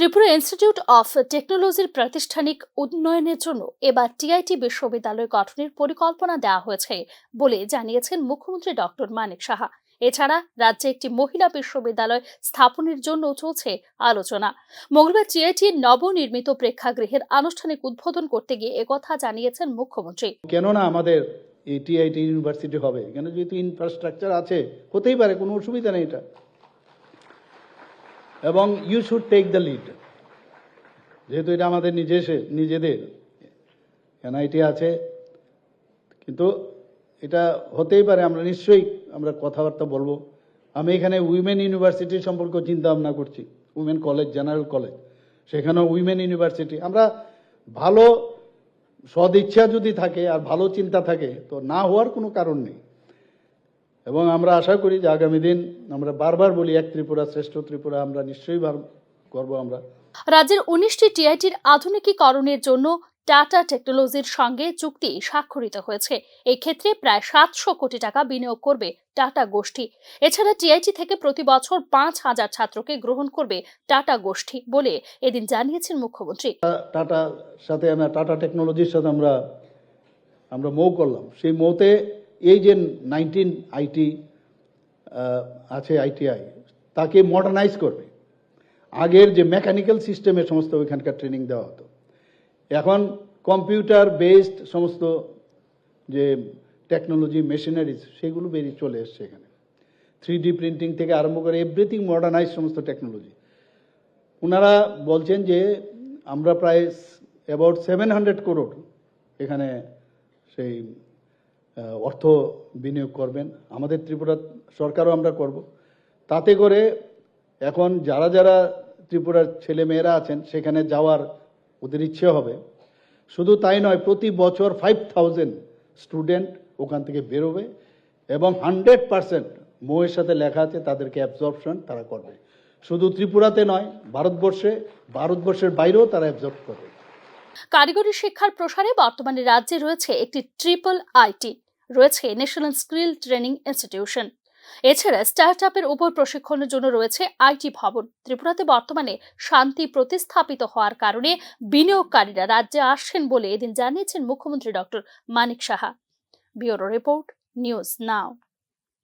Tripura institute of টেকনোলজির প্রাতিষ্ঠানিক উন্নয়নের জন্য এবার টিআইটি বিশ্ববিদ্যালয় গঠনের পরিকল্পনা দেওয়া হয়েছে বলে জানিয়েছেন মুখ্যমন্ত্রী ডক্টর মানিক সাহা। এছাড়া রাজ্যে একটি মহিলা বিশ্ববিদ্যালয় স্থাপনের জন্য চলছে আলোচনা। মঙ্গলবার টিআইটির নবনির্মিত প্রেক্ষাগৃহের আনুষ্ঠানিক উদ্বোধন করতে গিয়ে একথা জানিয়েছেন মুখ্যমন্ত্রী। কেননা আমাদের এই টিআইটি ইউনিভার্সিটি হবে, কেন যেহেতু ইনফ্রাস্ট্রাকচার আছে, হতেই পারে, কোনো অসুবিধা নেই এটা। এবং you should take the lead, যেহেতু এটা আমাদের নিজেদের এনআইটি আছে, কিন্তু এটা হতেই পারে। আমরা নিশ্চয়ই কথাবার্তা বলবো। আমি এখানে উইমেন ইউনিভার্সিটি সম্পর্কে চিন্তা ভাবনা করছি, উইমেন কলেজ, জেনারেল কলেজ, সেখানেও উইমেন ইউনিভার্সিটি। আমরা ভালো সদিচ্ছা যদি থাকে আর ভালো চিন্তা থাকে তো না হওয়ার কোনো কারণ নেই। এবং আমরা আশা করি যে আগামী দিন, আমরা বারবার বলি এক ত্রিপুরা শ্রেষ্ঠ ত্রিপুরা, আমরা নিশ্চয়ই করব। আমরা রাজ্যের 19টি টিআইটির আধুনিকীকরণের জন্য টাটা টেকনোলজির সঙ্গে চুক্তি স্বাক্ষরিত হয়েছে। এই ক্ষেত্রে প্রায় 700 কোটি টাকা বিনিয়োগ করবে টাটা গোষ্ঠী। এছাড়া টিআইটি থেকে প্রতি বছর 5,000 ছাত্রকে গ্রহণ করবে টাটা গোষ্ঠী বলে এদিন জানিয়েছেন মুখ্যমন্ত্রী। টাটা টেকনোলজির সাথে আমরা মৌ করলাম। সেই মৌতে এই যে 19 আইটি আছে, আইটিআই, তাকে মডার্নাইজ করবে। আগের যে মেকানিক্যাল সিস্টেমে সমস্ত ওইখানকার ট্রেনিং দেওয়া হতো, এখন কম্পিউটার বেসড সমস্ত যে টেকনোলজি, মেশিনারিজ, সেগুলো বেরিয়ে চলে এসছে এখানে। 3D প্রিন্টিং থেকে আরম্ভ করে এভরিথিং মডার্নাইজ সমস্ত টেকনোলজি। ওনারা বলছেন যে আমরা প্রায় অ্যাবাউট 700 করোড় এখানে সেই অর্থ বিনিয়োগ করবেন। আমাদের ত্রিপুরা সরকারও আমরা করব। তাতে করে এখন যারা ত্রিপুরার ছেলে মেয়েরা আছেন সেখানে যাওয়ার ওদের ইচ্ছে হবে। শুধু তাই নয়, প্রতি বছর 5,000 স্টুডেন্ট ওখান থেকে বেরোবে এবং 100% মৌয়ের সাথে লেখা আছে তাদেরকে অ্যাবজর্পশন তারা করবে। শুধু ত্রিপুরাতে নয়, ভারতবর্ষের বাইরেও তারা অ্যাবজর্ব করবে। কারিগরি শিক্ষার প্রসারে বর্তমানে রাজ্যে রয়েছে একটি ট্রিপল আইটি, রয়েছে ন্যাশনাল স্কিল ট্রেনিং ইনস্টিটিউশন। এছাড়া স্টার্টআপের উপর প্রশিক্ষণের জন্য রয়েছে আইটি ভবন। ত্রিপুরাতে বর্তমানে শান্তি প্রতিস্থাপিত হওয়ার কারণে বিনিয়োগকারীরা রাজ্যে আসছেন বলে এদিন জানিয়েছেন মুখ্যমন্ত্রী doctor Manik Saha. Bureau report, news নাও।